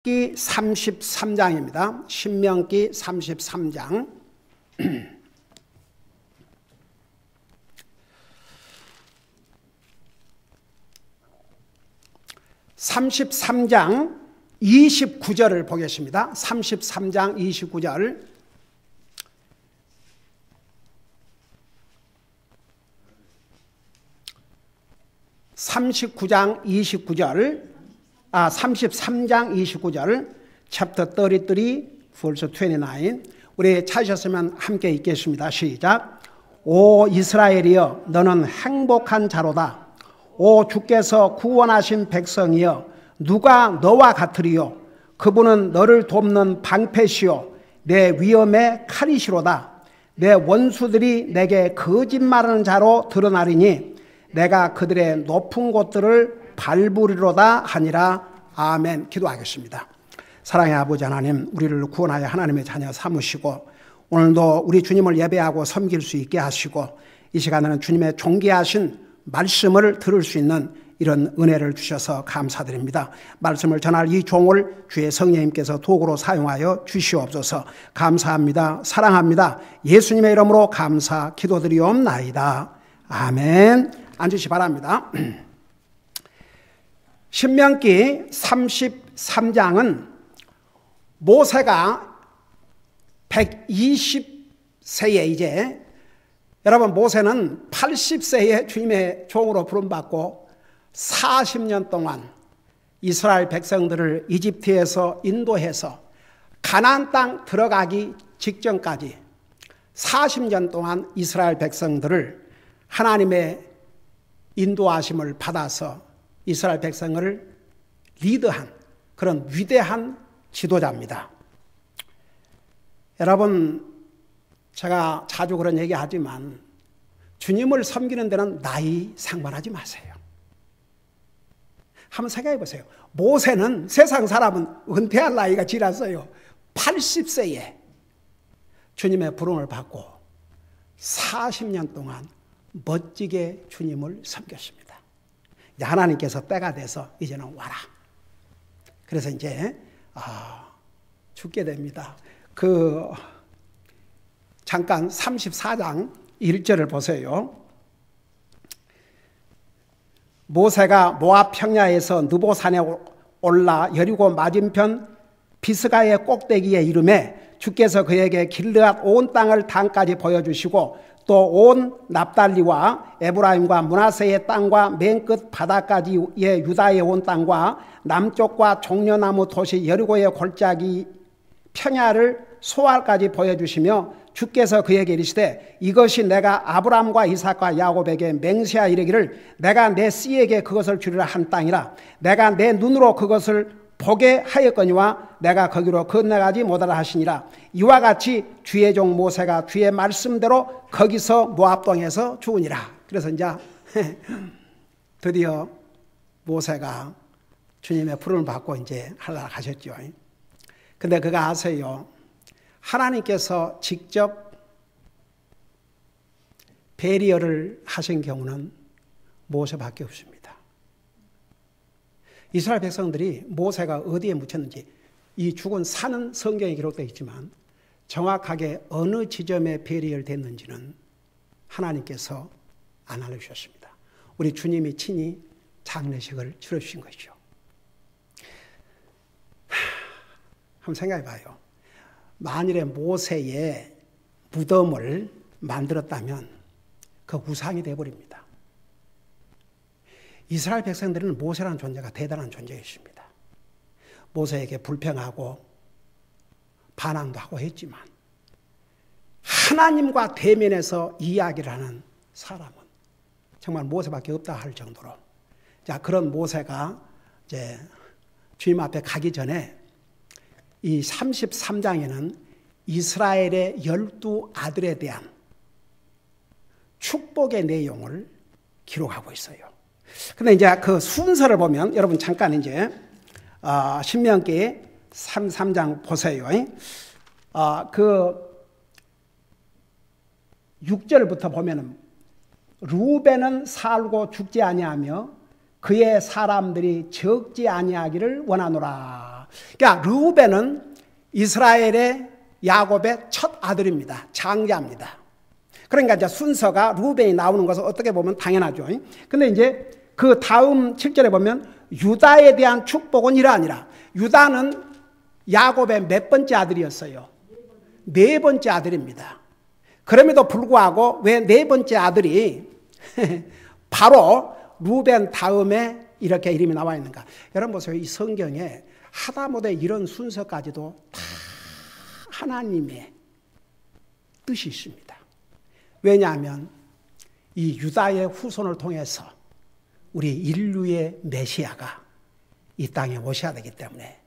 신명기 33장입니다. 신명기 33장. 33장 29절을 보겠습니다. 33장 29절. (39장 29절) 33장 29절, 챕터 33, verse 29. 우리 찾으셨으면 함께 읽겠습니다. 시작. 오 이스라엘이여, 너는 행복한 자로다. 오 주께서 구원하신 백성이여, 누가 너와 같으리요? 그분은 너를 돕는 방패시요 내 위엄의 칼이시로다. 내 원수들이 내게 거짓말하는 자로 드러나리니 내가 그들의 높은 곳들을 밟으리로다 하니라. 아멘. 기도하겠습니다. 사랑의 아버지 하나님, 우리를 구원하여 하나님의 자녀 삼으시고 오늘도 우리 주님을 예배하고 섬길 수 있게 하시고 이 시간에는 주님의 존귀하신 말씀을 들을 수 있는 이런 은혜를 주셔서 감사드립니다. 말씀을 전할 이 종을 주의 성령님께서 도구로 사용하여 주시옵소서. 감사합니다. 사랑합니다. 예수님의 이름으로 감사 기도드리옵나이다. 아멘. 앉으시 바랍니다. 신명기 33장은 모세가 120세에 이제, 여러분 모세는 80세에 주님의 종으로 부름받고 40년 동안 이스라엘 백성들을 이집트에서 인도해서 가나안 땅 들어가기 직전까지 40년 동안 이스라엘 백성들을 하나님의 인도하심을 받아서 이스라엘 백성을 리드한 그런 위대한 지도자입니다. 여러분, 제가 자주 그런 얘기 하지만 주님을 섬기는 데는 나이 상관하지 마세요. 한번 생각해 보세요. 모세는, 세상 사람은 은퇴할 나이가 지났어요. 80세에 주님의 부름을 받고 40년 동안 멋지게 주님을 섬겼습니다. 이제 하나님께서 때가 돼서 이제는 와라. 그래서 이제 죽게 됩니다. 잠깐 34장 1절을 보세요. 모세가 모압 평야에서 느보산에 올라 여리고 맞은편 비스가의 꼭대기에 이르매 주께서 그에게 길르앗 온 땅을 단까지 보여주시고 또 온 납달리와 에브라임과 므낫세의 땅과 맨 끝 바다까지의 유다의 온 땅과 남쪽과 종려나무 도시 여리고의 골짜기 평야를 소알까지 보여주시며 주께서 그에게 이르시되 이것이 내가 아브라함과 이삭과 야곱에게 맹세하 이르기를 내가 내 씨에게 그것을 주리라 한 땅이라. 내가 내 눈으로 그것을 보게 하였거니와 내가 거기로 건너가지 못하라 하시니라. 이와 같이 주의 종 모세가 주의 말씀대로 거기서 모압 땅에서 죽으니라. 그래서 이제 드디어 모세가 주님의 부름을 받고 이제 하늘나라 가셨죠. 근데 그가 아세요? 하나님께서 직접 베리어를 하신 경우는 모세밖에 없습니다. 이스라엘 백성들이 모세가 어디에 묻혔는지, 이 죽은 산은 성경에 기록되어 있지만 정확하게 어느 지점에 베리얼 됐는지는 하나님께서 안 알려주셨습니다. 우리 주님이 친히 장례식을 치러주신 것이죠. 한번 생각해 봐요. 만일에 모세의 무덤을 만들었다면 그 우상이 되어버립니다. 이스라엘 백성들은 모세라는 존재가 대단한 존재였습니다. 모세에게 불평하고 반항도 하고 했지만 하나님과 대면해서 이야기를 하는 사람은 정말 모세밖에 없다 할 정도로, 자, 그런 모세가 이제 주님 앞에 가기 전에 이 33장에는 이스라엘의 12 아들에 대한 축복의 내용을 기록하고 있어요. 근데 이제 그 순서를 보면, 여러분 잠깐 이제 신명기 33장 보세요. 6절부터 보면은 루벤은 살고 죽지 아니하며 그의 사람들이 적지 아니하기를 원하노라. 그러니까 르우벤은 이스라엘의 야곱의 첫 아들입니다. 장자입니다. 그러니까 이제 순서가 르우벤이 나오는 것은 어떻게 보면 당연하죠. 근데 이제 그 다음 7절에 보면 유다에 대한 축복은 이러하니라. 유다는 야곱의 몇 번째 아들이었어요? 네 번째 아들입니다. 그럼에도 불구하고 왜 네 번째 아들이 바로 르우벤 다음에 이렇게 이름이 나와 있는가? 여러분 보세요. 이 성경에 하다못해 이런 순서까지도 다 하나님의 뜻이 있습니다. 왜냐하면 이 유다의 후손을 통해서 우리 인류의 메시아가 이 땅에 오셔야 되기 때문에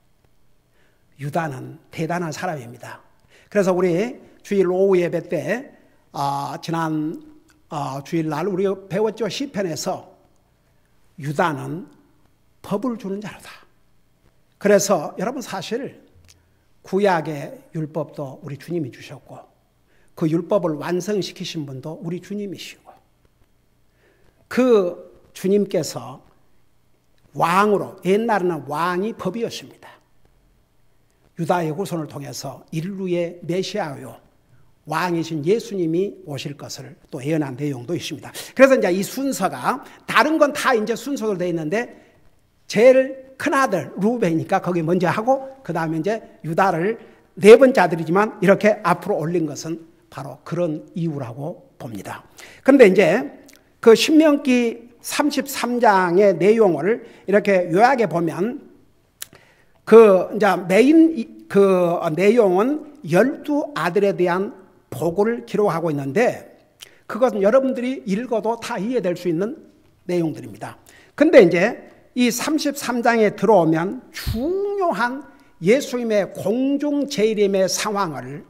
유다는 대단한 사람입니다. 그래서 우리 주일 오후 예배 때 지난 주일날 우리가 배웠죠. 시편에서 유다는 법을 주는 자로다. 그래서 여러분 사실 구약의 율법도 우리 주님이 주셨고 그 율법을 완성시키신 분도 우리 주님이시고 그 주님께서 왕으로 옛날에는 왕이 법이었습니다. 유다의 후손을 통해서 인류의 메시아요 왕이신 예수님이 오실 것을 또 예언한 내용도 있습니다. 그래서 이제 이 순서가 다른 건 다 이제 순서로 되어 있는데 제일 큰 아들 르우벤이니까 거기 먼저 하고 그 다음에 이제 유다를 네 번째 아들이지만 이렇게 앞으로 올린 것은 바로 그런 이유라고 봅니다. 그런데 이제 그 신명기 33장의 내용을 이렇게 요약해 보면 그 이제 메인 그 내용은 12아들에 대한 보고를 기록하고 있는데 그것은 여러분들이 읽어도 다 이해될 수 있는 내용들입니다. 근데 이제 이 33장에 들어오면 중요한 예수님의 공중 재림의 상황을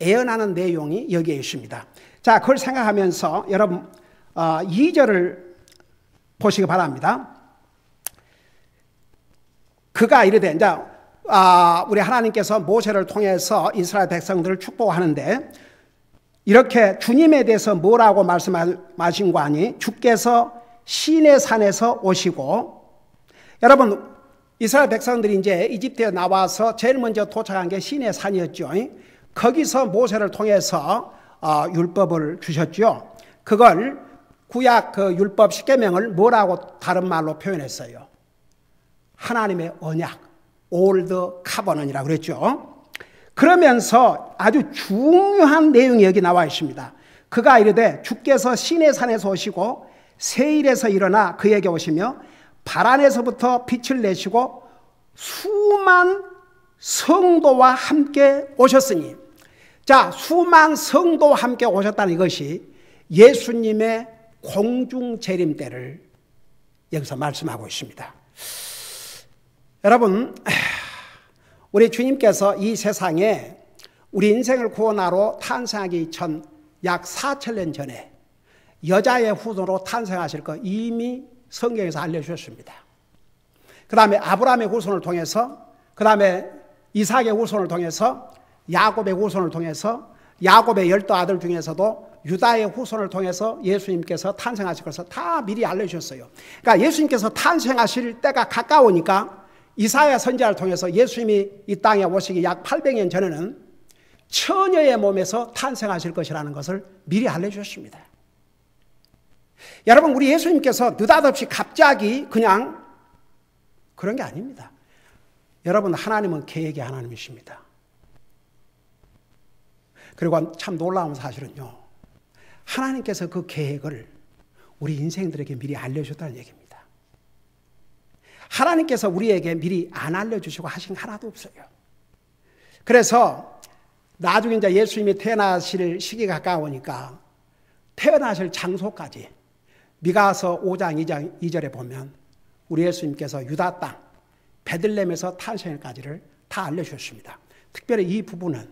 예언하는 내용이 여기에 있습니다. 자, 그걸 생각하면서 여러분 2절을 보시기 바랍니다. 그가 이르되 이제 우리 하나님께서 모세를 통해서 이스라엘 백성들을 축복하는데 이렇게 주님에 대해서 뭐라고 말씀하신 거 아니? 주께서 시내 산에서 오시고 여러분 이스라엘 백성들이 이제 이집트에 나와서 제일 먼저 도착한 게 시내 산이었죠. 거기서 모세를 통해서 율법을 주셨죠. 그걸 구약 그 율법 10계명을 뭐라고 다른 말로 표현했어요? 하나님의 언약, 올드 카버넌이라고 그랬죠. 그러면서 아주 중요한 내용이 여기 나와 있습니다. 그가 이르되 주께서 시내 산에서 오시고 세일에서 일어나 그에게 오시며 바란에서부터 빛을 내시고 수만 성도와 함께 오셨으니 자, 수만 성도와 함께 오셨다는 이것이 예수님의 공중 재림 때를 여기서 말씀하고 있습니다. 여러분, 우리 주님께서 이 세상에 우리 인생을 구원하러 탄생하기 전 약 4,000년 전에 여자의 후손으로 탄생하실 거 이미 성경에서 알려주셨습니다. 그 다음에 아브라함의 후손을 통해서, 그 다음에 이삭의 후손을 통해서, 야곱의 후손을 통해서, 야곱의 12아들 중에서도 유다의 후손을 통해서 예수님께서 탄생하실 것을 다 미리 알려주셨어요. 그러니까 예수님께서 탄생하실 때가 가까우니까 이사야 선지자를 통해서 예수님이 이 땅에 오시기 약 800년 전에는 처녀의 몸에서 탄생하실 것이라는 것을 미리 알려주셨습니다. 여러분, 우리 예수님께서 느닷없이 갑자기 그냥 그런 게 아닙니다. 여러분, 하나님은 계획의 하나님이십니다. 그리고 참 놀라운 사실은요, 하나님께서 그 계획을 우리 인생들에게 미리 알려주셨다는 얘기입니다. 하나님께서 우리에게 미리 안 알려주시고 하신 게 하나도 없어요. 그래서 나중에 이제 예수님이 태어나실 시기가 가까우니까 태어나실 장소까지 미가서 5장 2절에 보면 우리 예수님께서 유다 땅 베들레헴에서 탄생일까지를 다 알려주셨습니다. 특별히 이 부분은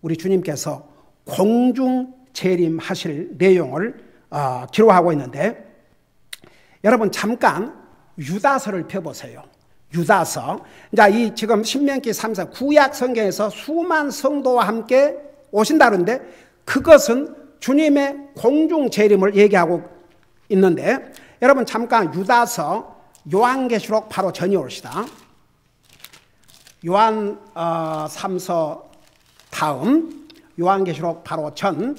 우리 주님께서 공중 재림하실 내용을 기록하고 있는데 여러분 잠깐 유다서를 펴보세요. 유다서. 자, 이 지금 신명기 3서 구약 성경에서 수만 성도와 함께 오신다는데 그것은 주님의 공중 재림을 얘기하고 있는데 여러분 잠깐 유다서 요한계시록 바로 전해올시다. 요한 3서 다음 요한계시록 바로 전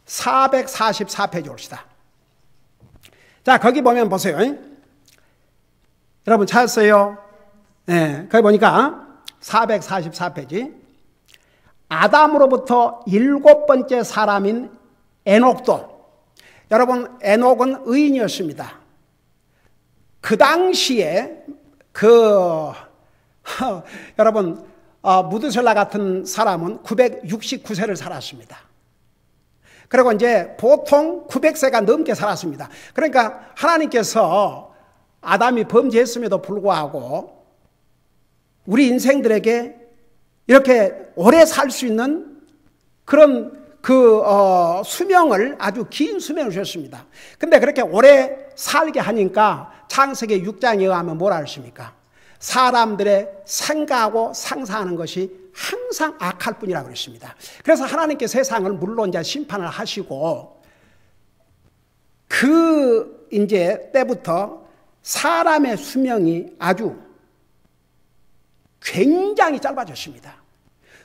444페이지 옵시다. 자, 거기 보면 보세요. 여러분 찾았어요? 네, 거기 보니까 444페이지. 아담으로부터 7번째 사람인 에녹도, 여러분 에녹은 의인이었습니다. 그 당시에 여러분 무드셀라 같은 사람은 969세를 살았습니다. 그리고 이제 보통 900세가 넘게 살았습니다. 그러니까 하나님께서 아담이 범죄했음에도 불구하고 우리 인생들에게 이렇게 오래 살 수 있는 그런 수명을, 아주 긴 수명을 주셨습니다. 근데 그렇게 오래 살게 하니까 창세기 6장에 의하면 뭐라 하십니까? 사람들의 생각하고 상상하는 것이 항상 악할 뿐이라고 그랬습니다. 그래서 하나님께 세상을 물론 이제 심판을 하시고 이제 때부터 사람의 수명이 아주 굉장히 짧아졌습니다.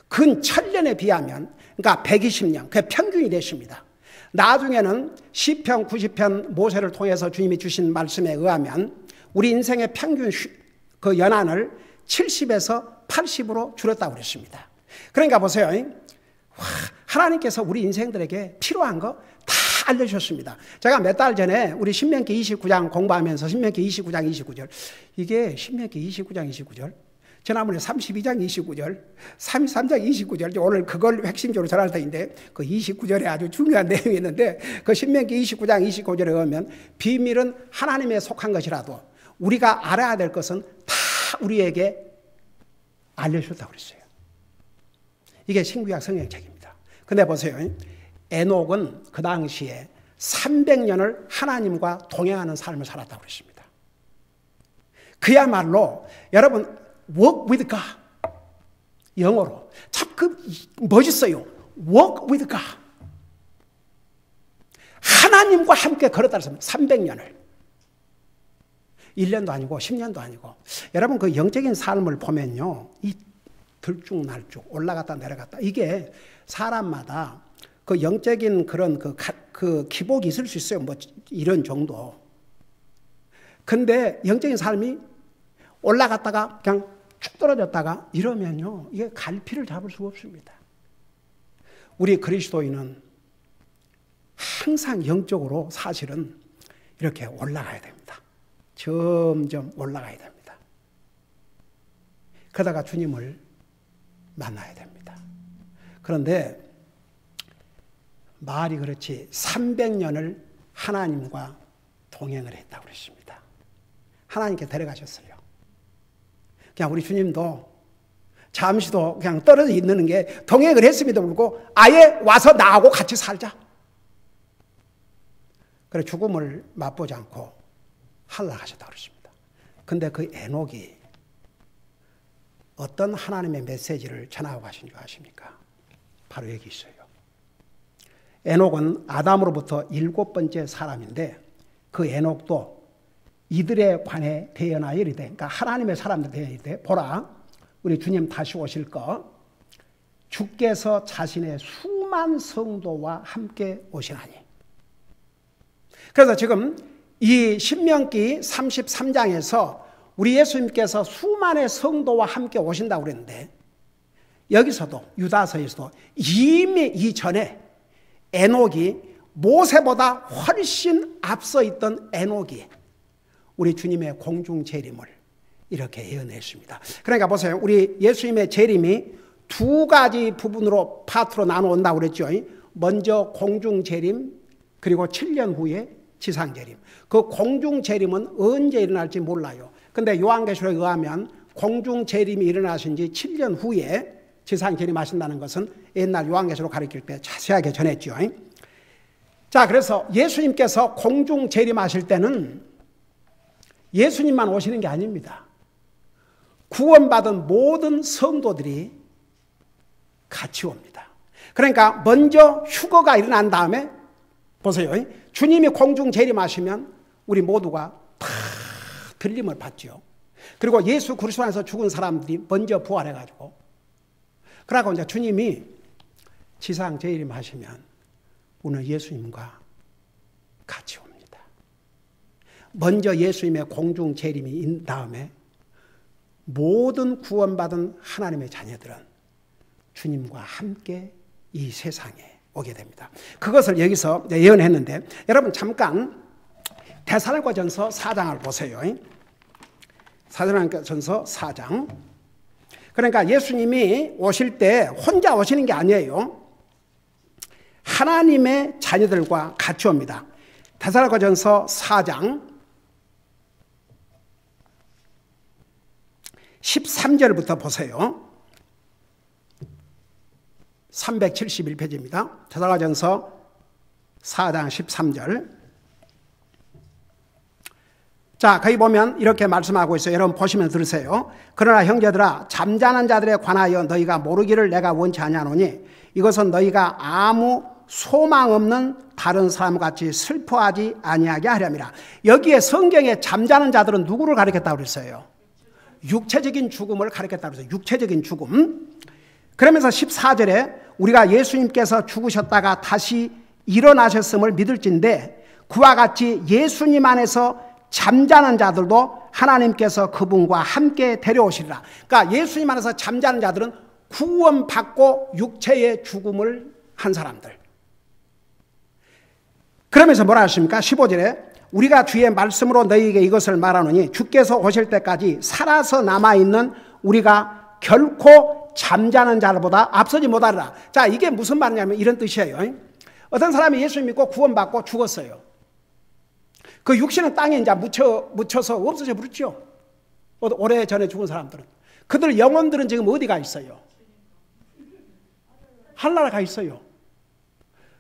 근 1000년에 비하면, 그러니까 120년, 그게 평균이 됐습니다. 나중에는 시편 90편 모세를 통해서 주님이 주신 말씀에 의하면 우리 인생의 평균 그 연한을 70에서 80으로 줄였다고 그랬습니다. 그러니까 보세요. 하나님께서 우리 인생들에게 필요한 거 다 알려주셨습니다. 제가 몇 달 전에 우리 신명기 29장 공부하면서 신명기 29장 29절, 이게 신명기 29장 29절, 지난번에 32장 29절, 33장 29절, 오늘 그걸 핵심적으로 전할 터인데 그 29절에 아주 중요한 내용이 있는데 그 신명기 29장 29절에 의하면 비밀은 하나님에 속한 것이라도 우리가 알아야 될 것은 다 우리에게 알려주셨다고 그랬어요. 이게 신구약 성경책입니다. 근데 보세요. 에녹은 그 당시에 300년을 하나님과 동행하는 삶을 살았다고 그랬습니다. 그야말로 여러분 walk with God, 영어로 참 멋있어요. walk with God. 하나님과 함께 걸었다는 말, 300년을. 1년도 아니고 10년도 아니고. 여러분 그 영적인 삶을 보면요, 이 들쭉날쭉 올라갔다 내려갔다, 이게 사람마다 그 영적인 그런 그 기복이 있을 수 있어요. 뭐 이런 정도. 근데 영적인 삶이 올라갔다가 그냥 쭉 떨어졌다가 이러면요, 이게 갈피를 잡을 수가 없습니다. 우리 그리스도인은 항상 영적으로 사실은 이렇게 올라가야 됩니다. 점점 올라가야 됩니다. 그러다가 주님을 만나야 됩니다. 그런데 말이 그렇지 300년을 하나님과 동행을 했다고 그랬습니다. 하나님께 데려가셨어요. 그냥 우리 주님도 잠시도 그냥 떨어져 있는 게 동행을 했음에도 불구하고 아예 와서 나하고 같이 살자. 그래 죽음을 맛보지 않고 한락하셨다고 그랬습니다. 근데 그 에녹이 어떤 하나님의 메시지를 전하고 가신 줄 아십니까? 바로 여기 있어요. 에녹은 아담으로부터 7번째 사람인데 그 에녹도 이들에 관해 대언하여 이르되, 그러니까 하나님의 사람들 대언하여 이르되, 보라 우리 주님 다시 오실 거 주께서 자신의 수만 성도와 함께 오시나니. 그래서 지금 이 신명기 33장에서 우리 예수님께서 수만의 성도와 함께 오신다고 그랬는데, 여기서도 유다서에서도 이미 이전에 에녹이 모세보다 훨씬 앞서 있던 에녹이 우리 주님의 공중 재림을 이렇게 예언했습니다. 그러니까 보세요. 우리 예수님의 재림이 두 가지 부분으로 파트로 나눠온다고 그랬죠. 먼저 공중 재림, 그리고 7년 후에 지상 재림. 그 공중 재림은 언제 일어날지 몰라요. 근데 요한계시록에 의하면 공중 재림이 일어나신 지 7년 후에 지상 재림하신다는 것은 옛날 요한계시록 가르칠 때 자세하게 전했죠. 자, 그래서 예수님께서 공중 재림하실 때는 예수님만 오시는 게 아닙니다. 구원받은 모든 성도들이 같이 옵니다. 그러니까 먼저 휴거가 일어난 다음에 보세요. 주님이 공중 재림하시면 우리 모두가 다 들림을 받죠. 그리고 예수 그리스도 안에서 죽은 사람들이 먼저 부활해가지고, 그러고 이제 주님이 지상 재림하시면 우리는 예수님과 같이 옵니다. 먼저 예수님의 공중 재림이 인 다음에 모든 구원받은 하나님의 자녀들은 주님과 함께 이 세상에 오게 됩니다. 그것을 여기서 예언했는데, 여러분 잠깐 데살로니가전서 4장을 보세요. 데살로니가전서 4장. 그러니까 예수님이 오실 때 혼자 오시는 게 아니에요. 하나님의 자녀들과 같이 옵니다. 데살로니가전서 4장 13절부터 보세요. 371페이지입니다. 데살로니가전서 4장 13절. 자, 거기 보면 이렇게 말씀하고 있어요. 여러분 보시면 들으세요. 그러나 형제들아, 잠자는 자들에 관하여 너희가 모르기를 내가 원치 아니하노니 이것은 너희가 아무 소망 없는 다른 사람같이 슬퍼하지 아니하게 하렵니다. 여기에 성경에 잠자는 자들은 누구를 가리켰다고 그랬어요? 육체적인 죽음을 가리켰다고 그랬어요. 육체적인 죽음. 그러면서 14절에 우리가 예수님께서 죽으셨다가 다시 일어나셨음을 믿을진데 그와 같이 예수님 안에서 잠자는 자들도 하나님께서 그분과 함께 데려오시리라. 그러니까 예수님 안에서 잠자는 자들은 구원받고 육체의 죽음을 한 사람들. 그러면서 뭐라 하십니까? 15절에 우리가 주의 말씀으로 너희에게 이것을 말하노니 주께서 오실 때까지 살아서 남아있는 우리가 결코 잠자는 자들보다 앞서지 못하리라. 자, 이게 무슨 말이냐면 이런 뜻이에요. 어떤 사람이 예수 믿고 구원받고 죽었어요. 그 육신은 땅에 이제 묻혀서 없어져 버렸죠. 오래전에 죽은 사람들은. 그들 영혼들은 지금 어디가 있어요? 하늘나라 가 있어요.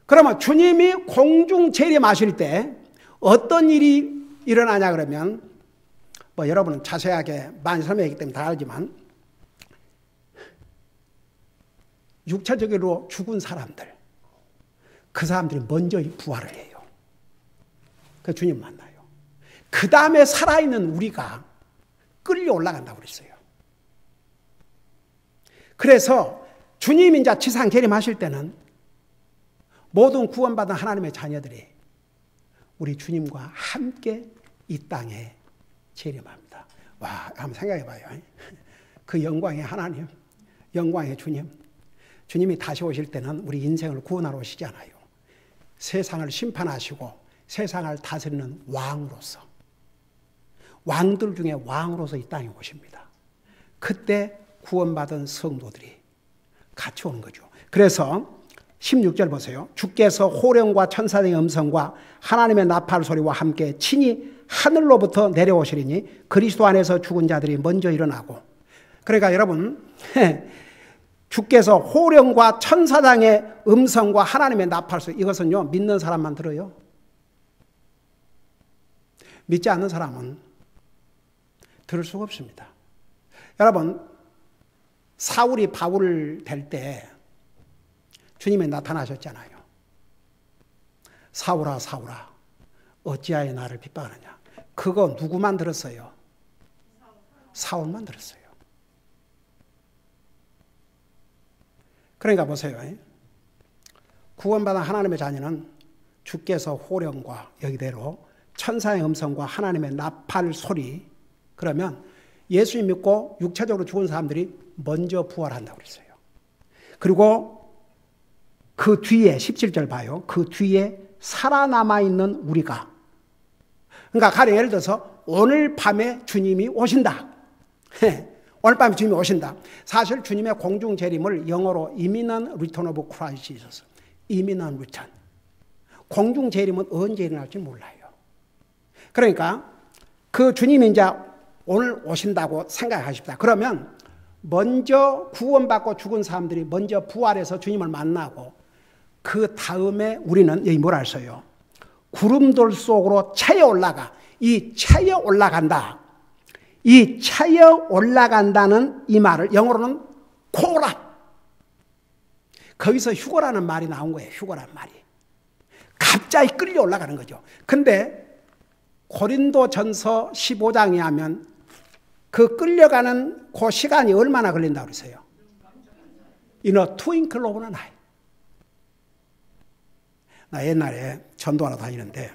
그러면 주님이 공중 재림하실 때 어떤 일이 일어나냐 그러면, 뭐 여러분은 자세하게 많이 설명했기 때문에 다 알지만, 육체적으로 죽은 사람들, 그 사람들이 먼저 부활을 해요. 그 주님 만나요. 그 다음에 살아있는 우리가 끌려 올라간다고 그랬어요. 그래서 주님이 이제 지상 재림하실 때는 모든 구원받은 하나님의 자녀들이 우리 주님과 함께 이 땅에 재림합니다. 와, 한번 생각해 봐요. 그 영광의 하나님, 영광의 주님. 주님이 다시 오실 때는 우리 인생을 구원하러 오시지 않아요. 세상을 심판하시고 세상을 다스리는 왕으로서, 왕들 중에 왕으로서 이 땅에 오십니다. 그때 구원받은 성도들이 같이 오는 거죠. 그래서 16절 보세요. 주께서 호령과 천사들의 음성과 하나님의 나팔 소리와 함께 친히 하늘로부터 내려오시리니 그리스도 안에서 죽은 자들이 먼저 일어나고. 그러니까 여러분, 주께서 호령과 천사장의 음성과 하나님의 나팔 소리, 이것은요 믿는 사람만 들어요. 믿지 않는 사람은 들을 수가 없습니다. 여러분, 사울이 바울 될 때 주님이 나타나셨잖아요. 사울아 사울아 어찌하여 나를 핍박하느냐. 그거 누구만 들었어요? 사울만 들었어요. 그러니까 보세요. 구원받은 하나님의 자녀는 주께서 호령과 여기대로 천사의 음성과 하나님의 나팔 소리, 그러면 예수님 믿고 육체적으로 죽은 사람들이 먼저 부활한다고 그랬어요. 그리고 그 뒤에 17절 봐요. 그 뒤에 살아남아 있는 우리가, 그러니까 가령 예를 들어서 오늘 밤에 주님이 오신다. 오늘 밤에 주님이 오신다. 사실 주님의 공중 재림을 영어로 imminent return of Christ Jesus. imminent return. 공중 재림은 언제 일어날지 몰라요. 그러니까 그 주님이 이제 오늘 오신다고 생각하십니다. 그러면 먼저 구원받고 죽은 사람들이 먼저 부활해서 주님을 만나고, 그 다음에 우리는 여기 뭐라 했어요? 구름돌 속으로 차여 올라가. 이 차여 올라간다. 이 차여 올라간다는 이 말을 영어로는 코라. 거기서 휴거라는 말이 나온 거예요. 휴거라는 말이. 갑자기 끌려 올라가는 거죠. 근데 고린도전서 15장에 하면 그 끌려가는 그 시간이 얼마나 걸린다고 그러세요? In a twinkle of an eye. 나 옛날에 전도하러 다니는데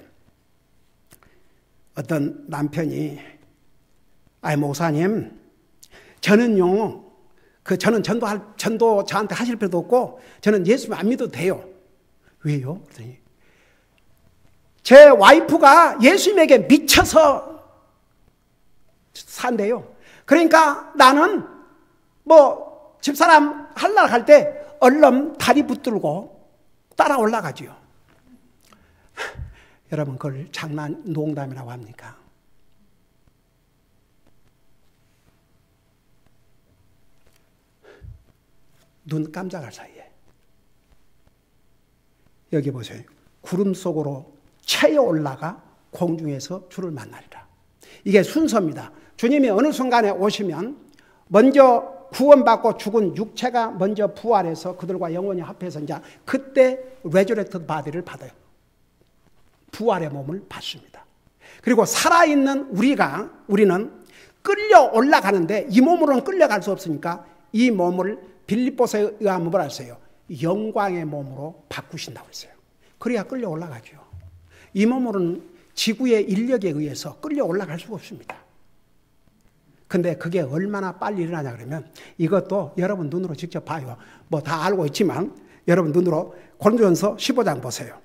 어떤 남편이 목사님, 저는요, 저는 전도 저한테 하실 필요도 없고, 저는 예수 안 믿어도 돼요. 왜요? 그랬더니, 제 와이프가 예수님에게 미쳐서 산대요. 그러니까 나는 집사람 하려고 할 때 얼른 다리 붙들고 따라 올라가지요. 여러분, 그걸 농담이라고 합니까? 눈 깜짝할 사이에 여기 보세요. 구름 속으로 채어 올라가 공중에서 주를 만나리라. 이게 순서입니다. 주님이 어느 순간에 오시면 먼저 구원받고 죽은 육체가 먼저 부활해서 그들과 영원히 합해서 이제 그때 resurrected body를 받아요. 부활의 몸을 받습니다. 그리고 살아있는 우리는 끌려 올라가는데 이 몸으로는 끌려갈 수 없으니까 이 몸을 빌립보서에 의하면 뭐라 했어요? 영광의 몸으로 바꾸신다고 했어요. 그래야 끌려 올라가죠. 이 몸으로는 지구의 인력에 의해서 끌려 올라갈 수가 없습니다. 근데 그게 얼마나 빨리 일어나냐 그러면 이것도 여러분 눈으로 직접 봐요. 다 알고 있지만 여러분 눈으로 고린도전서 15장 보세요.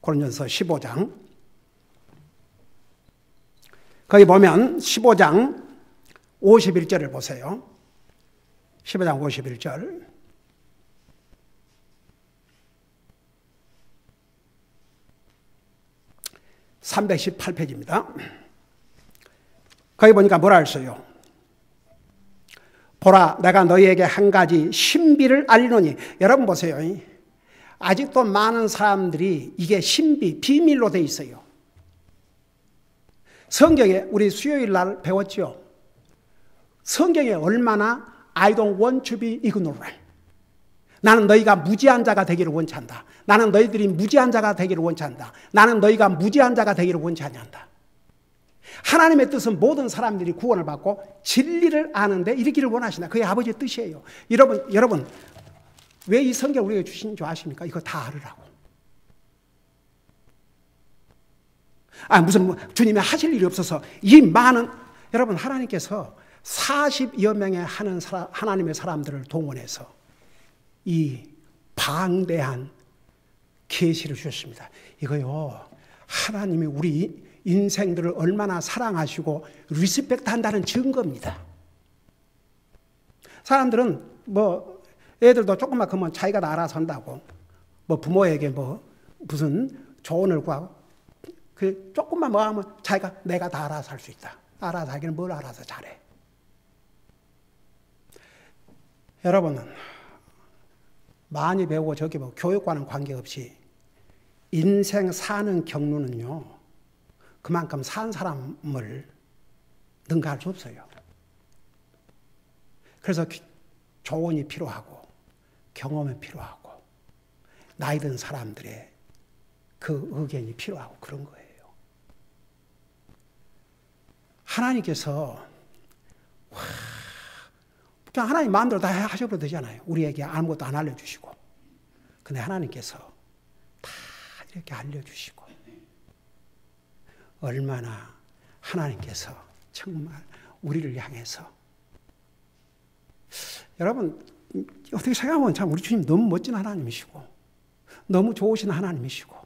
고린도전서 15장. 거기 보면 15장 51절을 보세요. 15장 51절. (318페이지입니다) 거기 보니까 뭐라 했어요? 보라, 내가 너희에게 한 가지 신비를 알리노니. 여러분 보세요. 아직도 많은 사람들이 이게 신비, 비밀로 돼 있어요. 성경에 우리 수요일 날 배웠죠. 성경에 얼마나 I don't want to be ignorant. 나는 너희가 무지한 자가 되기를 원치 않다. 나는 너희들이 무지한 자가 되기를 원치 않다. 나는 너희가 무지한 자가 되기를 원치 않는다. 하나님의 뜻은 모든 사람들이 구원을 받고 진리를 아는데 이르기를 원하신다. 그게 아버지의 뜻이에요. 여러분 왜 이 성경을 우리에게 주신 줄 아십니까? 이거 다 알으라고. 무슨 주님이 하실 일이 없어서 이 많은, 여러분 하나님께서 40여 명의 하나님의 사람들을 동원해서 이 방대한 계시를 주셨습니다. 이거요, 하나님이 우리 인생들을 얼마나 사랑하시고 리스펙트 한다는 증거입니다. 사람들은 애들도 조금만 크면 자기가 다 알아서 한다고, 부모에게 무슨 조언을 구하고, 조금만 하면 자기가 내가 다 알아서 할 수 있다. 알아서 하기는 뭘 알아서 잘해. 여러분은 많이 배우고 적게 배우고 교육과는 관계없이 인생 사는 경로는요, 그만큼 산 사람을 능가할 수 없어요. 그래서 조언이 필요하고 경험이 필요하고 나이 든 사람들의 그 의견이 필요하고 그런 거예요. 하나님께서 그냥 하나님 마음대로 다 하셔도 되잖아요. 우리에게 아무것도 안 알려주시고. 근데 하나님께서 다 이렇게 알려주시고, 얼마나 하나님께서 정말 우리를 향해서, 여러분 어떻게 생각하면 참 우리 주님 너무 멋진 하나님이시고 너무 좋으신 하나님이시고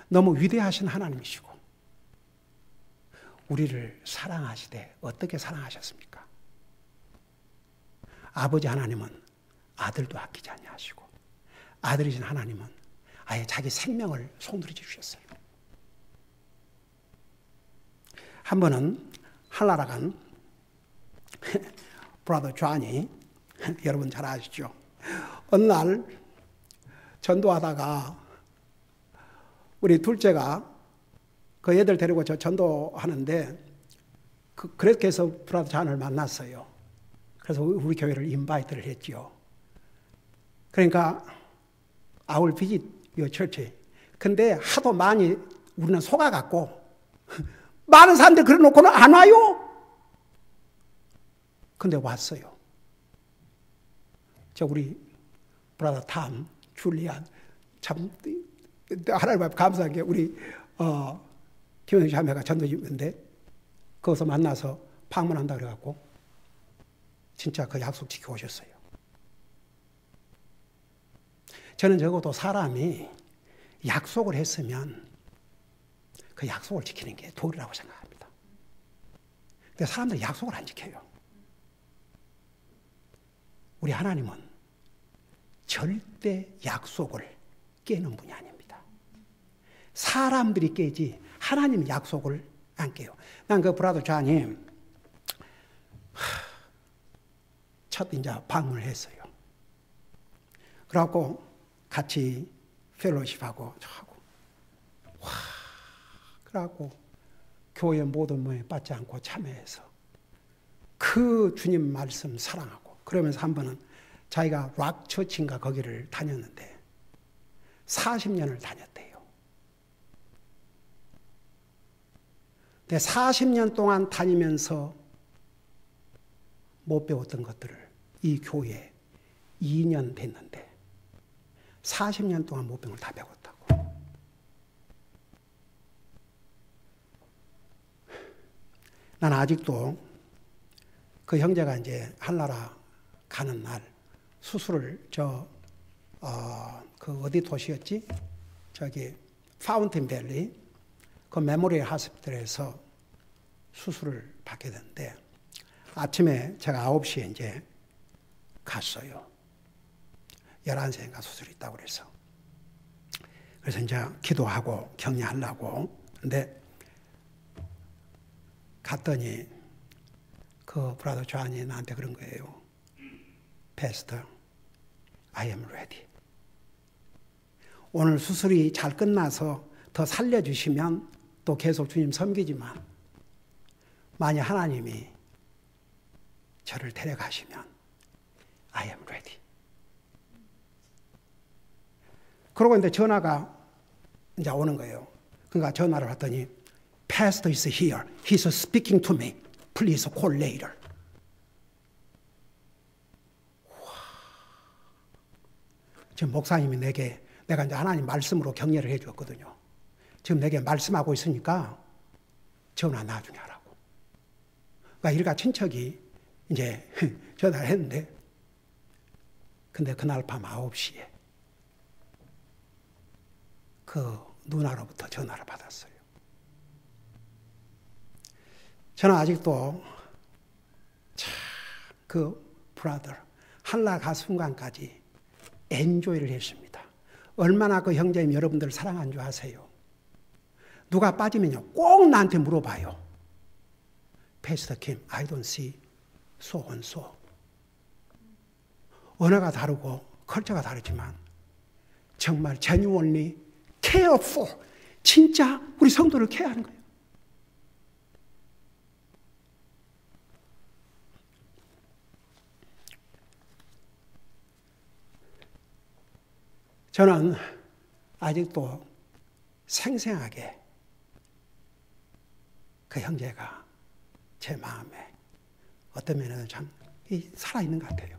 너무 위대하신 하나님이시고, 우리를 사랑하시되 어떻게 사랑하셨습니까? 아버지 하나님은 아들도 아끼지 아니하시고 아들이신 하나님은 아예 자기 생명을 손들어 주셨어요. 한 번은 한나라 간 브라더 존이, 여러분 잘 아시죠? 어느 날 전도하다가 우리 둘째가 그 애들 데리고 저 전도하는데 그렇게 해서 브라더 존을 만났어요. 그래서 우리 교회를 인바이트를 했죠. 그러니까 I will visit your church. 근데 하도 많이 우리는 속아갖고 많은 사람들 그래 놓고는 안 와요. 근데 왔어요. 우리 브라더 탐, 줄리안, 참 하나님 앞에 감사한 게 우리 김현수 자매가 전도집인데 거기서 만나서 방문한다 그래갖고 진짜 그 약속 지키고 오셨어요. 저는 적어도 사람이 약속을 했으면 그 약속을 지키는 게 도리라고 생각합니다. 근데 사람들이 약속을 안 지켜요. 우리 하나님은 절대 약속을 깨는 분이 아닙니다. 사람들이 깨지 하나님 약속을 안 깨요. 난 그 브라더 좌님 첫 이제 방문을 했어요. 그래갖고 같이 펠로십하고 하고 와 그래갖고 교회 모든 모임에 빠지 않고 참여해서 그 주님 말씀 사랑하고 그러면서 한 번은 자기가 락처치인가 거기를 다녔는데 40년을 다녔대요. 근데 40년 동안 다니면서 못 배웠던 것들을 이 교회에 2년 됐는데 40년 동안 못 배운 걸 다 배웠다고. 난 아직도 그 형제가 이제 한나라 가는 날 수술을 그 어디 도시였지? 저기 파운틴밸리 그 메모리얼 하스피털에서 수술을 받게 됐는데 아침에 제가 9시에 이제 갔어요. 11시인가 수술이 있다고 그래서. 그래서 이제 기도하고 격려하려고. 근데 갔더니 그 브라더 존이 나한테 그런 거예요. Pastor, I am ready. 오늘 수술이 잘 끝나서 더 살려주시면 또 계속 주님 섬기지만 만약 하나님이 저를 데려가시면 I am ready. 그러고 이제 전화가 이제 오는 거예요. 그러니까 전화를 받더니 Pastor is here. He's speaking to me. Please call later. 지금 목사님이 내가 이제 하나님 말씀으로 격려를 해 주었거든요. 지금 내게 말씀하고 있으니까 전화 나중에 하라고. 그러니까 일가 친척이 이제 전화를 했는데 근데 그날 밤 9시에 그 누나로부터 전화를 받았어요. 저는 아직도 그 브라더 한라 가 순간까지 엔조이를 했습니다. 얼마나 그 형제님 여러분들 사랑한 줄 아세요? 누가 빠지면요 꼭 나한테 물어봐요. Pastor Kim, I don't see so and so. 언어가 다르고 컬처가 다르지만 정말 genuinely careful. 진짜 우리 성도를 케어하는 거예요. 저는 아직도 생생하게 그 형제가 제 마음에 어떤 면에는 참 살아있는 것 같아요.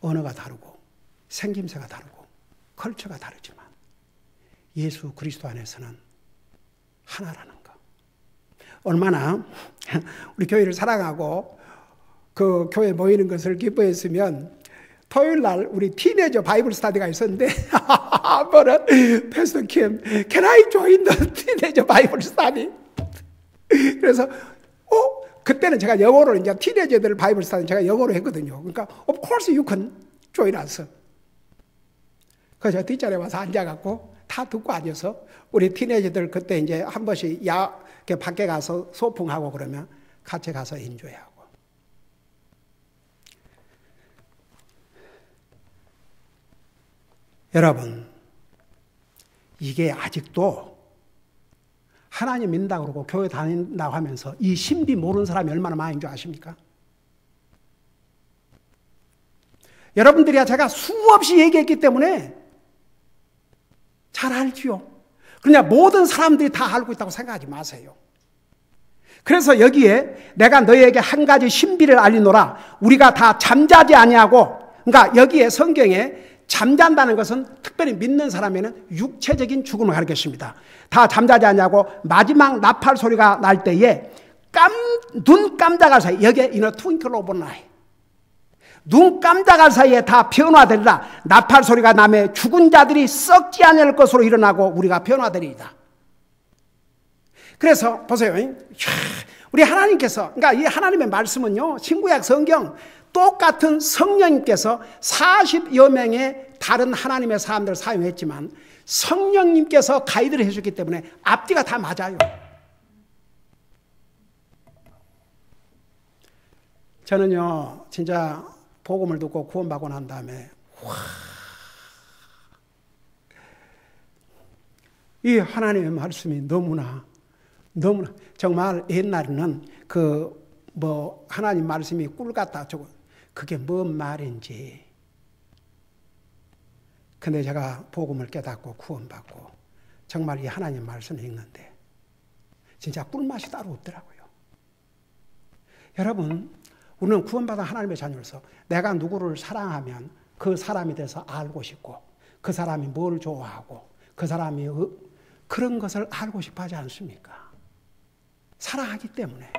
언어가 다르고 생김새가 다르고 컬처가 다르지만 예수 그리스도 안에서는 하나라는 거. 얼마나 우리 교회를 사랑하고 그 교회 모이는 것을 기뻐했으면 토요일 날 우리 티네이저 바이블 스터디가 있었는데 한번은 패스터 킴, Can I join the 티네이저 바이블 스터디? 그래서 그때는 제가 영어로 이제 티네이저들 바이블 스터디 제가 영어로 했거든요. 그러니까 of course you can join us. 그래서 제가 뒷자리에 와서 앉아갖고 다 듣고 앉아서 우리 티네이저들 그때 이제 한 번씩 밖에 가서 소풍하고 그러면 같이 가서 인조해하고. 여러분, 이게 아직도 하나님 믿는다고 그러고 교회 다닌다고 하면서 이 신비 모르는 사람이 얼마나 많은 줄 아십니까? 여러분들이야 제가 수없이 얘기했기 때문에 잘 알지요. 그러냐 모든 사람들이 다 알고 있다고 생각하지 마세요. 그래서 여기에 내가 너희에게 한 가지 신비를 알리노라. 우리가 다 잠자지 아니하고, 그러니까 여기에 성경에 잠잔다는 것은 특별히 믿는 사람에는 육체적인 죽음을 가리켰습니다. 다 잠자지 아니하고 마지막 나팔 소리가 날 때에 눈 깜짝할 사이, 여기에 in a twinkle of an eye, 눈 깜짝할 사이에 다 변화되리라. 나팔 소리가 나매 죽은 자들이 썩지 않을 것으로 일어나고 우리가 변화되리이다. 그래서 보세요. 우리 하나님께서, 그러니까 이 하나님의 말씀은요, 신구약 성경 똑같은 성령님께서 40여 명의 다른 하나님의 사람들을 사용했지만 성령님께서 가이드를 해주기 때문에 앞뒤가 다 맞아요. 저는요, 진짜 복음을 듣고 구원받고 난 다음에 이 하나님의 말씀이 너무나 정말 옛날에는 하나님 말씀이 꿀 같다 저거 그게 뭔 말인지. 근데 제가 복음을 깨닫고 구원받고 정말 이 하나님 말씀을 읽는데 진짜 꿀맛이 따로 없더라고요. 여러분, 우리는 구원받은 하나님의 자녀로서 내가 누구를 사랑하면 그 사람에 대해서 알고 싶고 그 사람이 뭘 좋아하고 그 사람이 그런 것을 알고 싶어 하지 않습니까? 사랑하기 때문에.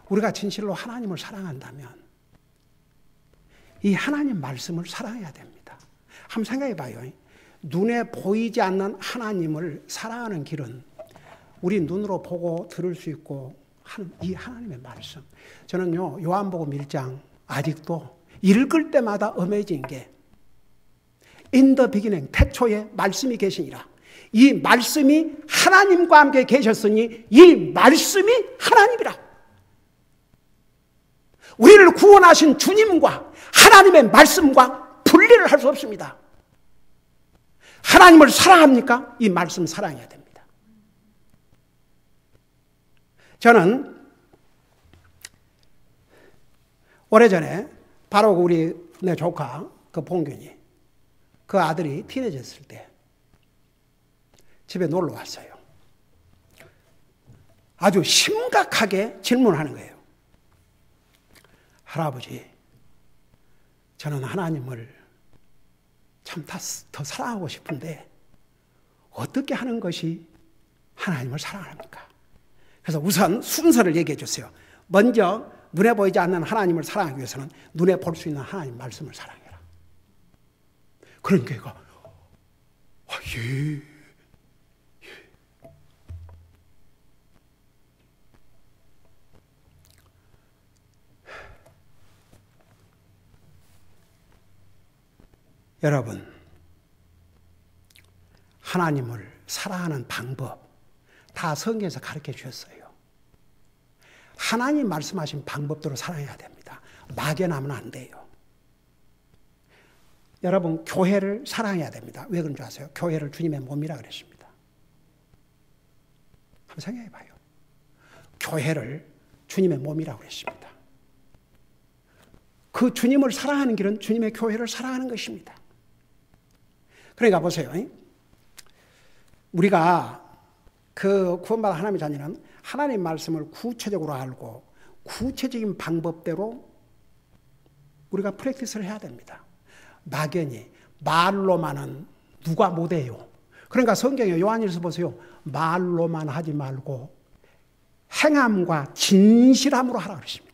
우리가 진실로 하나님을 사랑한다면 이 하나님 말씀을 사랑해야 됩니다. 한번 생각해 봐요. 눈에 보이지 않는 하나님을 사랑하는 길은 우리 눈으로 보고 들을 수 있고 이 하나님의 말씀. 저는요, 요한복음 1장 아직도 읽을 때마다 어메이징 게 In the beginning, 태초에 말씀이 계시니라. 이 말씀이 하나님과 함께 계셨으니 이 말씀이 하나님이라. 우리를 구원하신 주님과 하나님의 말씀과 분리를 할 수 없습니다. 하나님을 사랑합니까? 이 말씀 사랑해야 됩니다. 저는 오래전에 바로 우리 내 조카 그 봉균이 그 아들이 티네이저였을 때 집에 놀러 왔어요. 아주 심각하게 질문하는 거예요. 할아버지, 저는 하나님을 참 더 사랑하고 싶은데 어떻게 하는 것이 하나님을 사랑합니까? 그래서 우선 순서를 얘기해 주세요. 먼저 눈에 보이지 않는 하나님을 사랑하기 위해서는 눈에 볼 수 있는 하나님 말씀을 사랑해라. 그러니까 얘가 예. 여러분, 하나님을 사랑하는 방법 다 성경에서 가르쳐 주셨어요. 하나님 말씀하신 방법대로 사랑해야 됩니다. 막연하면 안 돼요. 여러분, 교회를 사랑해야 됩니다. 왜 그런 줄 아세요? 교회를 주님의 몸이라 그랬습니다. 한번 생각해 봐요. 교회를 주님의 몸이라고 그랬습니다. 그 주님을 사랑하는 길은 주님의 교회를 사랑하는 것입니다. 그러니까 보세요. 우리가 그 구원받은 하나님의 자녀는 하나님 말씀을 구체적으로 알고 구체적인 방법대로 우리가 프랙티스를 해야 됩니다. 막연히 말로만은 누가 못해요. 그러니까 성경에 요한일서 보세요. 말로만 하지 말고 행함과 진실함으로 하라 그러십니다.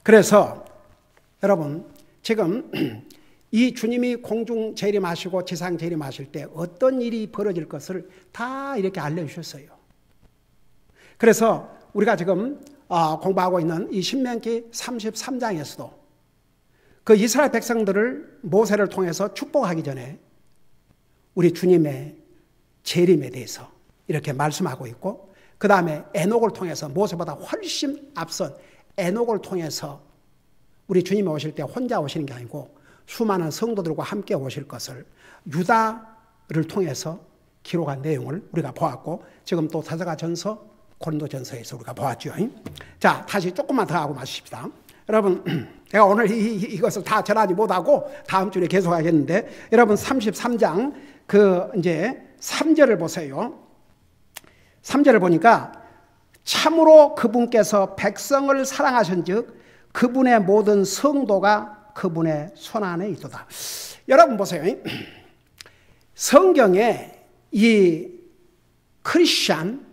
그래서 여러분, 지금 이 주님이 공중 재림하시고 지상 재림하실 때 어떤 일이 벌어질 것을 다 이렇게 알려주셨어요. 그래서 우리가 지금 공부하고 있는 이 신명기 33장에서도 그 이스라엘 백성들을 모세를 통해서 축복하기 전에 우리 주님의 재림에 대해서 이렇게 말씀하고 있고, 그 다음에 에녹을 통해서 모세보다 훨씬 앞선 에녹을 통해서 우리 주님이 오실 때 혼자 오시는 게 아니고 수많은 성도들과 함께 오실 것을 유다를 통해서 기록한 내용을 우리가 보았고, 지금 또 사사가전서, 고린도전서에서 우리가 보았죠. 자, 다시 조금만 더 하고 마십시다. 여러분, 제가 오늘 이것을 다 전하지 못하고 다음 주에 계속하겠는데, 여러분 33장 이제 3절을 보세요. 3절을 보니까 참으로 그분께서 백성을 사랑하신즉 그분의 모든 성도가 그분의 손안에 있도다. 여러분 보세요. 성경에 이 크리스천,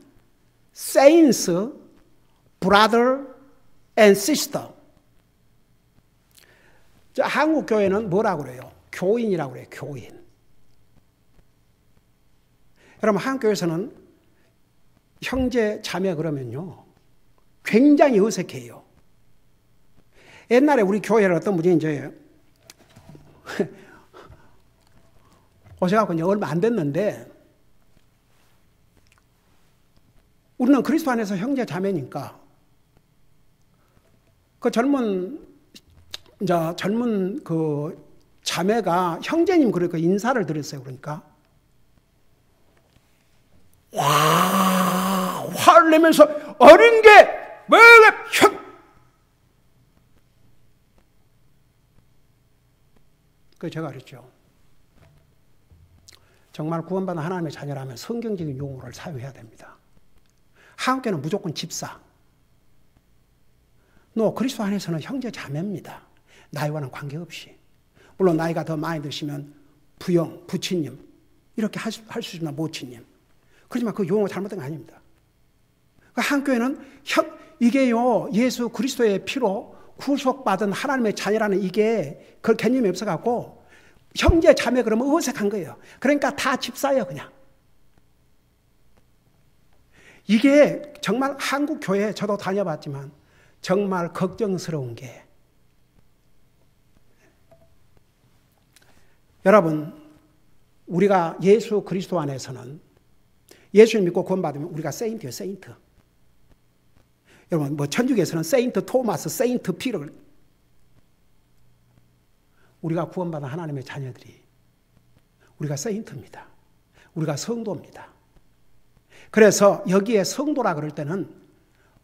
세인스, 브라더 앤 시스터, 한국 교회는 뭐라고 그래요? 교인이라고 그래요. 교인. 여러분 한국 교회에서는 형제 자매 그러면요 굉장히 어색해요. 옛날에 우리 교회를 어떤 분이 이제 오셔갖고 이제 얼마 안 됐는데, 우리는 그리스도 안에서 형제 자매니까 그 젊은 그 자매가 형제님 그러니까 인사를 드렸어요. 그러니까 와 화를 내면서 어린 게 왜 형 그 제가 그랬죠. 정말 구원받은 하나님의 자녀라면 성경적인 용어를 사용해야 됩니다. 한국교회는 무조건 집사. 그리스도 안에서는 형제 자매입니다. 나이와는 관계없이. 물론 나이가 더 많이 드시면 부형, 부치님 이렇게 할 수 있지만 모치님. 그렇지만 그 용어 잘못된 거 아닙니다. 한국교회는 이게요 예수 그리스도의 피로 구속받은 하나님의 자녀라는 이게 그 개념이 없어갖고 형제 자매 그러면 어색한 거예요. 그러니까 다 집사예요 그냥. 이게 정말 한국 교회 저도 다녀봤지만 정말 걱정스러운 게, 여러분 우리가 예수 그리스도 안에서는 예수를 믿고 구원받으면 우리가 세인트예요. 세인트. 여러분 천주교에서는 세인트 토마스, 세인트 피터, 우리가 구원받은 하나님의 자녀들이 우리가 세인트입니다. 우리가 성도입니다. 그래서 여기에 성도라 그럴 때는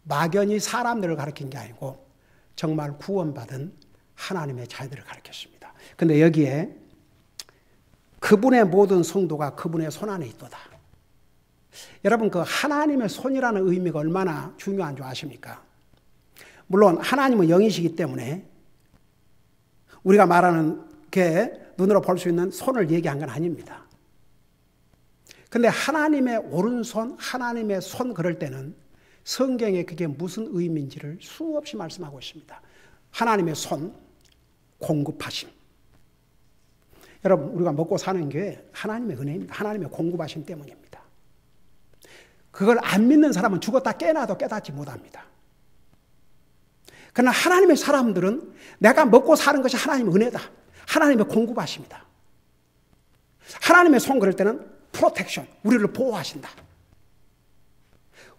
막연히 사람들을 가리킨 게 아니고 정말 구원받은 하나님의 자녀들을 가리켰습니다. 그런데 여기에 그분의 모든 성도가 그분의 손안에 있도다. 여러분 그 하나님의 손이라는 의미가 얼마나 중요한 줄 아십니까? 물론 하나님은 영이시기 때문에 우리가 말하는 게 눈으로 볼 수 있는 손을 얘기한 건 아닙니다. 근데 하나님의 오른손, 하나님의 손 그럴 때는 성경에 그게 무슨 의미인지를 수없이 말씀하고 있습니다. 하나님의 손, 공급하심. 여러분 우리가 먹고 사는 게 하나님의 은혜입니다. 하나님의 공급하심 때문입니다. 그걸 안 믿는 사람은 죽었다 깨어나도 깨닫지 못합니다. 그러나 하나님의 사람들은 내가 먹고 사는 것이 하나님의 은혜다. 하나님의 공급하십니다. 하나님의 손 그럴 때는 프로텍션, 우리를 보호하신다.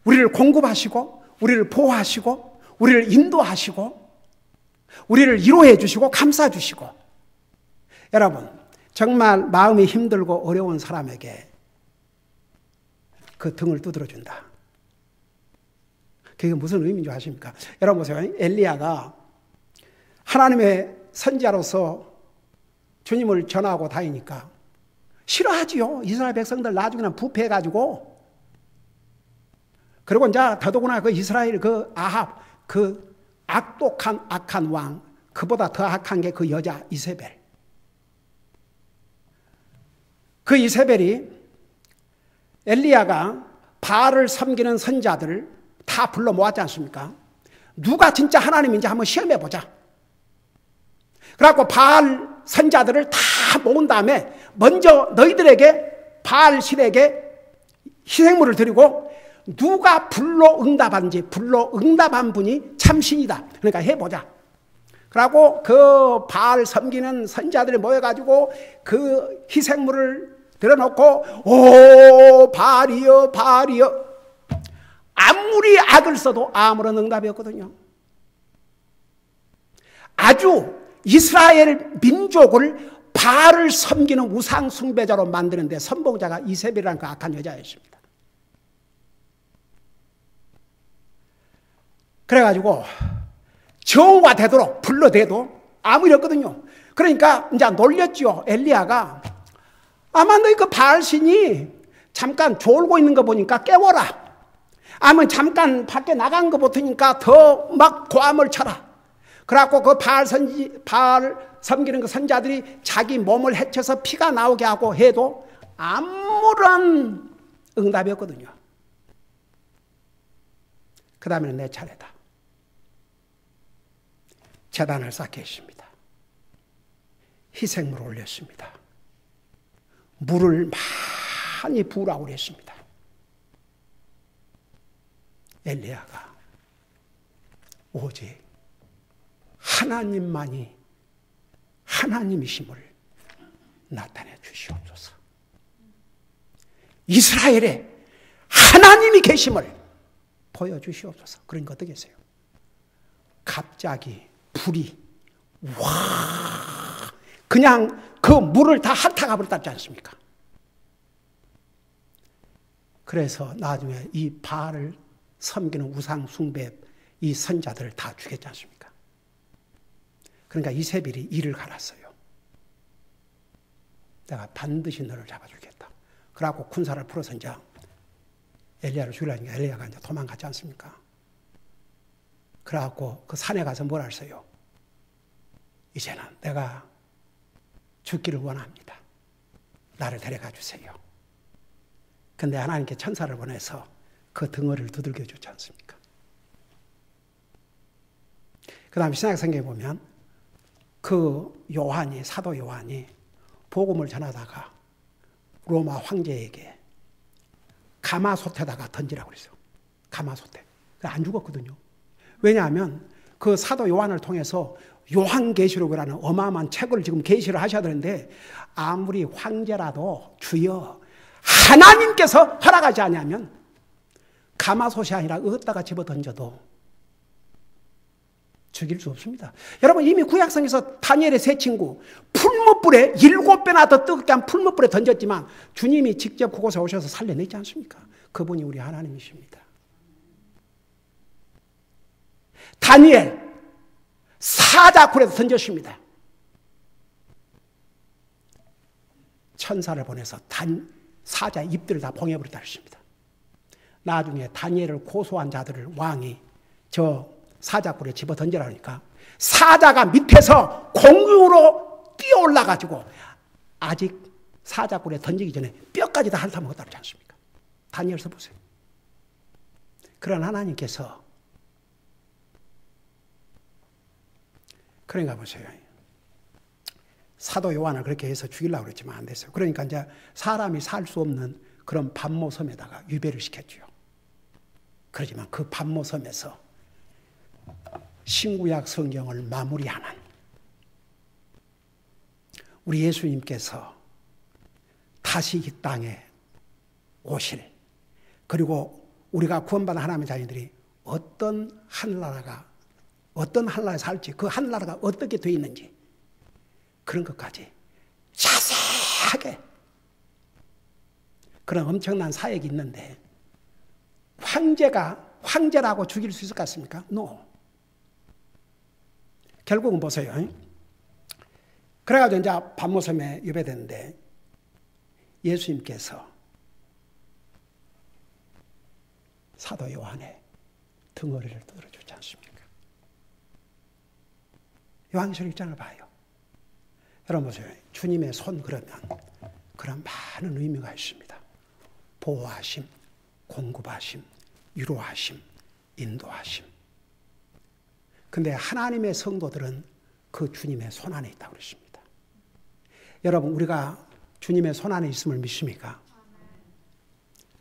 우리를 공급하시고 우리를 보호하시고 우리를 인도하시고 우리를 위로해 주시고 감싸 주시고. 여러분 정말 마음이 힘들고 어려운 사람에게 그 등을 두드려 준다. 그게 무슨 의미인 줄 아십니까? 여러분 보세요. 엘리야가 하나님의 선지자로서 주님을 전하고 다니니까 싫어하지요. 이스라엘 백성들 나중에는 부패해가지고. 그리고 이제 더더구나 그 이스라엘 그 아합, 그 악독한 악한 왕, 그보다 더 악한 게 그 여자 이세벨. 그 이세벨이 엘리야가 바알을 섬기는 선자들을 다 불러 모았지 않습니까? 누가 진짜 하나님인지 한번 시험해보자. 그래갖고 바알 선자들을 다 모은 다음에 먼저 너희들에게 바알 신에게 희생물을 드리고 누가 불로 응답한지, 불로 응답한 분이 참신이다. 그러니까 해보자. 그러고 그 바알 섬기는 선자들이 모여가지고 그 희생물을 들어놓고 오 바알이여 바알이여. 아무리 악을 써도 아무런 응답이 없거든요. 아주 이스라엘 민족을 바알을 섬기는 우상 숭배자로 만드는데 선봉자가 이세벨이라는 그 악한 여자였습니다. 그래가지고 정오가 되도록 불러대도 아무 일 없거든요. 그러니까 이제 놀렸죠. 엘리야가 아마 너희 그 바알신이 잠깐 졸고 있는 거 보니까 깨워라. 아니면 잠깐 밖에 나간 거 보니까 더 막 고함을 쳐라. 그래갖고 그 바알 섬기는 그 선자들이 자기 몸을 해쳐서 피가 나오게 하고 해도 아무런 응답이 없거든요. 그 다음에는 내 차례다. 제단을 쌓게 했습니다. 희생물을 올렸습니다. 물을 많이 부으라고 그랬습니다. 엘리야가 오직 하나님만이 하나님이심을 나타내 주시옵소서. 이스라엘에 하나님이 계심을 보여주시옵소서. 그러니까 어떻게 했어요? 갑자기 불이 와 그냥 그 물을 다 핥아가 버렸지 않습니까? 그래서 나중에 이 바알을 섬기는 우상 숭배 이 선자들을 다 죽였지 않습니까? 그러니까 이세벨이 이를 갈았어요. 내가 반드시 너를 잡아주겠다. 그래갖고 군사를 풀어서 이제 엘리야를 죽이려니까 엘리야가 이제 도망갔지 않습니까? 그래갖고 그 산에 가서 뭐라 했어요? 이제는 내가 죽기를 원합니다. 나를 데려가 주세요. 근데 하나님께 천사를 보내서 그 덩어리를 두들겨 주지 않습니까? 그 다음에 신약 성경에 보면 그 요한이, 사도 요한이 복음을 전하다가 로마 황제에게 가마솥에다가 던지라고 그랬어요. 가마솥에. 안 죽었거든요. 왜냐하면 그 사도 요한을 통해서 요한계시록이라는 어마어마한 책을 지금 계시를 하셔야 되는데 아무리 황제라도 주여 하나님께서 허락하지 않으면 가마솥이 아니라 어디다가 집어 던져도 죽일 수 없습니다. 여러분 이미 구약성에서 다니엘의 세 친구 풀무불에 7배나 더 뜨겁게 한 풀무불에 던졌지만 주님이 직접 그곳에 오셔서 살려냈지 않습니까? 그분이 우리 하나님이십니다. 다니엘 사자굴에서 던졌습니다. 천사를 보내서 사자의 입들을 다 봉해버렸다 했습니다. 나중에 다니엘을 고소한 자들을 왕이 저 사자굴에 집어 던지라 하니까 사자가 밑에서 공중으로 뛰어 올라가지고 아직 사자굴에 던지기 전에 뼈까지 다 핥아먹었다 그러지 않습니까? 다니엘서 보세요. 그런 하나님께서 그러니까 보세요. 사도 요한을 그렇게 해서 죽이려고 그랬지만 안 됐어요. 그러니까 이제 사람이 살 수 없는 그런 반모섬에다가 유배를 시켰죠. 그렇지만 그 반모섬에서 신구약 성경을 마무리하는 우리 예수님께서 다시 이 땅에 오실, 그리고 우리가 구원받은 하나님의 자녀들이 어떤 하늘나라에 살지, 그 하늘나라가 어떻게 되어 있는지 그런 것까지 자세하게 그런 엄청난 사역이 있는데 황제라고 죽일 수 있을 것 같습니까? No. 결국은 보세요. 그래가지고 이제 반모섬에 유배됐는데 예수님께서 사도 요한의 등허리를 들어주지 않습니까? 요한계시록 1장을 봐요. 여러분 보세요. 주님의 손 그러면 그런 많은 의미가 있습니다. 보호하심, 공급하심, 위로하심, 인도하심. 근데 하나님의 성도들은 그 주님의 손 안에 있다고 그랬습니다. 여러분 우리가 주님의 손 안에 있음을 믿습니까?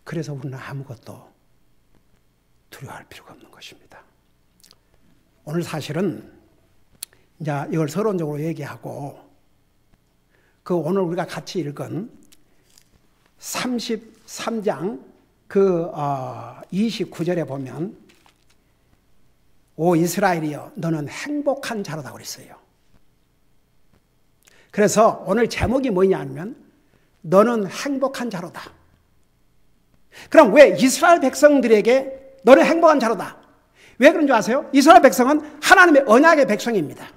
그래서 우리는 아무것도 두려워할 필요가 없는 것입니다. 오늘 사실은 이제 이걸 서론적으로 얘기하고 그 오늘 우리가 같이 읽은 33장 그 29절에 보면 오 이스라엘이여 너는 행복한 자로다 그랬어요. 그래서 오늘 제목이 뭐냐면 너는 행복한 자로다. 그럼 왜 이스라엘 백성들에게 너는 행복한 자로다? 왜 그런 줄 아세요? 이스라엘 백성은 하나님의 언약의 백성입니다.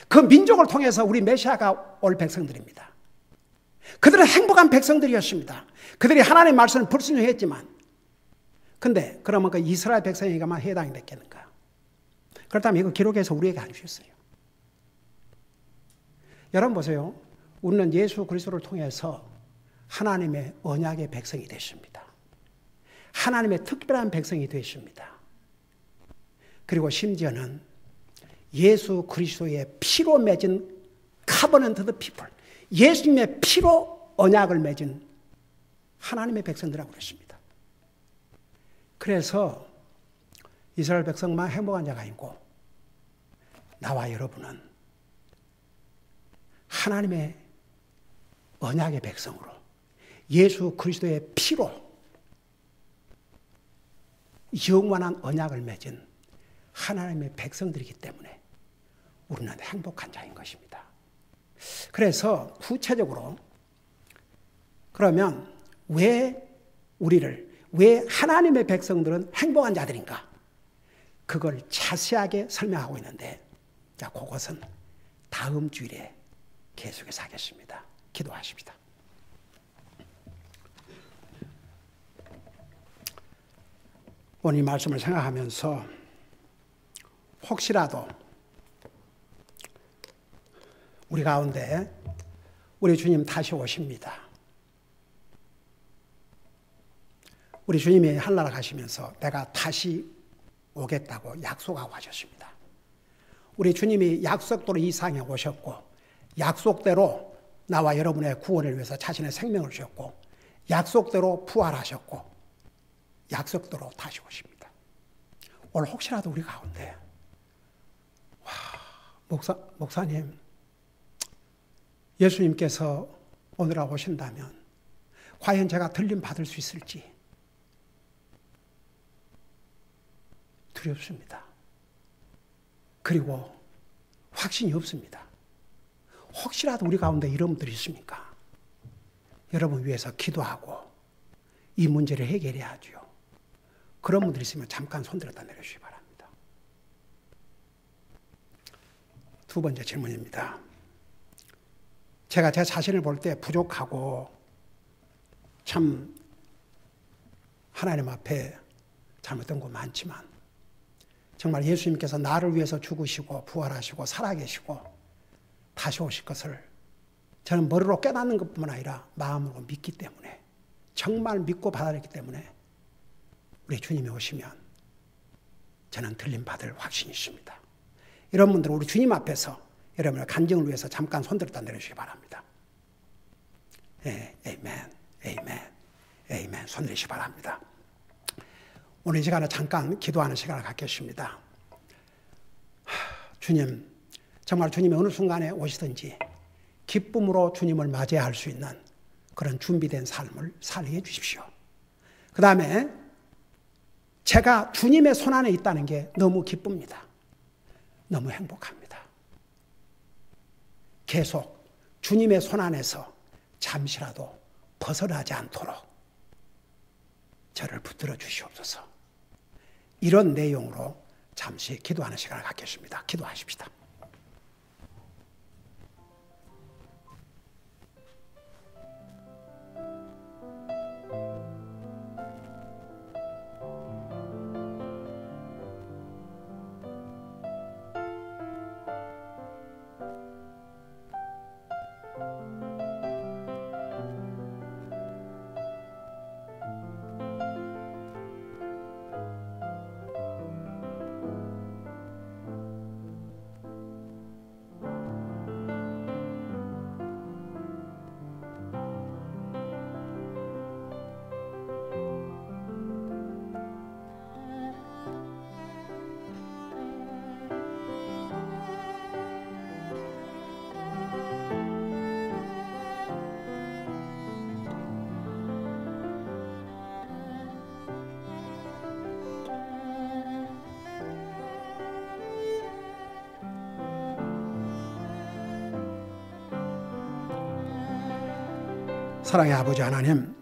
그 민족을 통해서 우리 메시아가 올 백성들입니다. 그들은 행복한 백성들이었습니다. 그들이 하나님의 말씀을 불순종했지만, 근데 그러면 그 이스라엘 백성에게만 해당이 됐겠는가? 그렇다면 이거 기록해서 우리에게 안 주셨어요. 여러분 보세요. 우리는 예수 그리스도를 통해서 하나님의 언약의 백성이 됐습니다. 하나님의 특별한 백성이 됐습니다. 그리고 심지어는 예수 그리스도의 피로 맺은 covenant of people, 예수님의 피로 언약을 맺은 하나님의 백성들이라고 그랬습니다. 그래서 이스라엘 백성만 행복한 자가 아니고 나와 여러분은 하나님의 언약의 백성으로 예수 그리스도의 피로 영원한 언약을 맺은 하나님의 백성들이기 때문에 우리는 행복한 자인 것입니다. 그래서 구체적으로 그러면 왜 하나님의 백성들은 행복한 자들인가? 그걸 자세하게 설명하고 있는데, 자, 그것은 다음 주일에 계속해서 하겠습니다. 기도하십시다. 오늘 이 말씀을 생각하면서 혹시라도 우리 가운데 우리 주님 다시 오십니다. 우리 주님이 하늘나라 가시면서 내가 다시 오겠다고 약속하고 하셨습니다. 우리 주님이 약속대로 이 세상에 오셨고, 약속대로 나와 여러분의 구원을 위해서 자신의 생명을 주셨고, 약속대로 부활하셨고, 약속대로 다시 오십니다. 오늘 혹시라도 우리 가운데 목사님, 예수님께서 오늘 오신다면 과연 제가 들림 받을 수 있을지 두렵습니다. 그리고 확신이 없습니다. 혹시라도 우리 가운데 이런 분들이 있습니까? 여러분 위해서 기도하고 이 문제를 해결해야죠. 그런 분들이 있으면 잠깐 손들었다 내려주시기 바랍니다. 두 번째 질문입니다. 제가 제 자신을 볼 때 부족하고 참 하나님 앞에 잘못된 거 많지만 정말 예수님께서 나를 위해서 죽으시고 부활하시고 살아계시고 다시 오실 것을 저는 머리로 깨닫는 것뿐만 아니라 마음으로 믿기 때문에, 정말 믿고 받아들이기 때문에 우리 주님이 오시면 저는 들림 받을 확신이 있습니다. 이런 분들은 우리 주님 앞에서 여러분의 간증을 위해서 잠깐 손들었다 내려주시기 바랍니다. 아멘, 아멘, 아멘. 손들으시기 바랍니다. 오늘 이 시간에 잠깐 기도하는 시간을 갖겠습니다. 주님, 정말 주님이 어느 순간에 오시든지 기쁨으로 주님을 맞이할 수 있는 그런 준비된 삶을 살게 해 주십시오. 그 다음에 제가 주님의 손안에 있다는 게 너무 기쁩니다. 너무 행복합니다. 계속 주님의 손안에서 잠시라도 벗어나지 않도록 저를 붙들어 주시옵소서. 이런 내용으로 잠시 기도하는 시간을 갖겠습니다. 기도하십시다. 사랑의 아버지 하나님,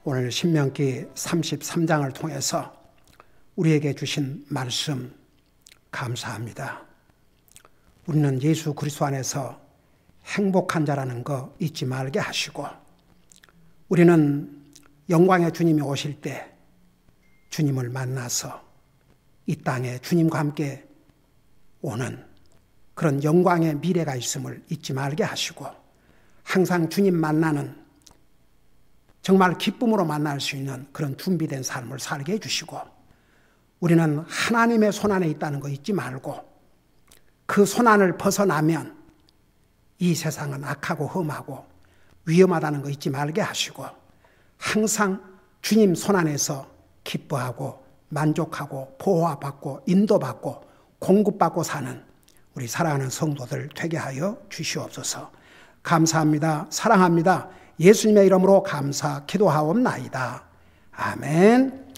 오늘 신명기 33장을 통해서 우리에게 주신 말씀 감사합니다. 우리는 예수 그리스도 안에서 행복한 자라는 거 잊지 말게 하시고, 우리는 영광의 주님이 오실 때 주님을 만나서 이 땅에 주님과 함께 오는 그런 영광의 미래가 있음을 잊지 말게 하시고, 항상 주님 만나는 정말 기쁨으로 만날 수 있는 그런 준비된 삶을 살게 해주시고, 우리는 하나님의 손안에 있다는 거 잊지 말고 그 손안을 벗어나면 이 세상은 악하고 험하고 위험하다는 거 잊지 말게 하시고, 항상 주님 손안에서 기뻐하고 만족하고 보호받고 인도받고 공급받고 사는 우리 사랑하는 성도들 되게 하여 주시옵소서. 감사합니다. 사랑합니다. 예수님의 이름으로 감사 기도하옵나이다. 아멘.